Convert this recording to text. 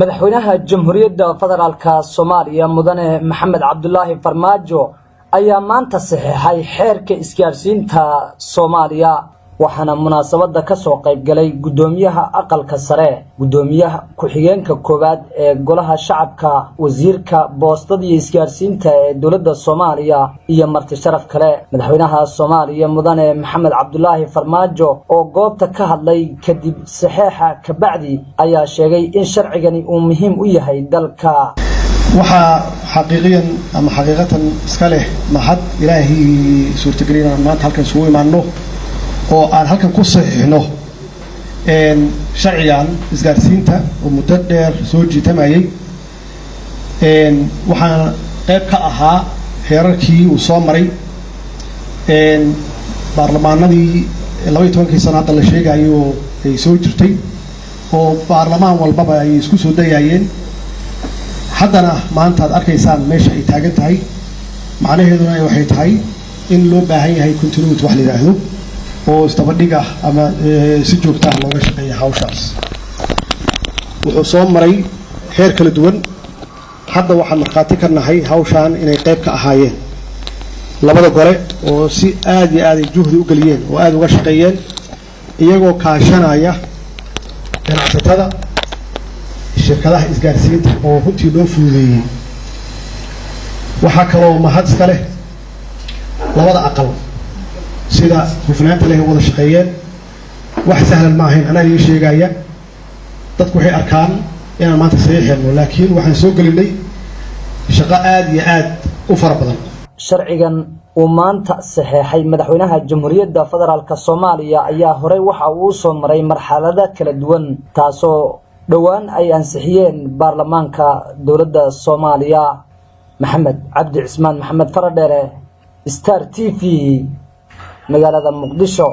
madaxweynaha jamhuuriyadda federaalka Soomaaliya mudane Maxamed Cabdullaahi Farmaajo ayaa maanta saxiixay xeerka isgaarsiinta Soomaaliya waxaana munaasabada ka soo qayb galay gudoomiyaha aqalka sare gudoomiyaha ku-xigeenka koowaad ee golaha shacabka wasiirka boostada iyo isgaarsiinta ee dawladda Soomaaliya iyo marti sharaf kale madaxweynaha Soomaaliya mudane Maxamed Cabdullaahi Farmaajo oo goobta ka hadlay kadib saxiixa ka bacdi ayaa sheegay in sharcigani uu muhiim u yahay dalka waxa xaqiiqiyan ama xaqiiqatan iska leh mahad ilaahi suurtagelina maanta halkan soo imaano oo aan halkan ku saxiixno sharcigan isgaarsiinta oo muddo dheer soo jiitamayay waxaan qayb ka ahaa heerarkii uu soo maray baarlamaanadii 12 sano hadda la sheegayo oo ay soo jirtay oo baarlamaan walbaba ay isku soo dayayeen haddana maanta aad arkaysaan meesha ay taagan tahay macnaheeduna waxay tahay in loo baahan yahay continuity wax la yiraahdo oo istabadhiga ama si joogto ah looga shaqeeyo hawshaas wuxuu soo maray heer kala duwan hadda waxaan marxaati ka nahay hawshaan inay qayb ka ahaayeen labada gole oo si aad iyo aad juhdi u galiyeen oo aad uga shaqeeyeen iyagoo kaashanaya ganacsatada shirkadaha isgaarsiinta oo runtii loo fududeeyay waxa kale oo mahad iska leh labada aqal sida hufnaanta leh wada shaqeeyeen wax sahlan ma ahayn anaa ii sheegaya dadku waxay arkaan inaan maanta saxiixayno laakiin waxaan soo gelinay shaqo aad iyo aad u fara badan sharcigan uu maanta saxiixay madaxweynaha jamhuuriyadda federaalka Soomaaliya ayaa horey waxa uu soo maray marxalado kala duwan taasoo dhawaan ay ansixiyeen baarlamaanka dawladda Soomaaliya Maxamed Cabdi Cismaan Maxamed Faradheere Star TV magaalada Muqdisho.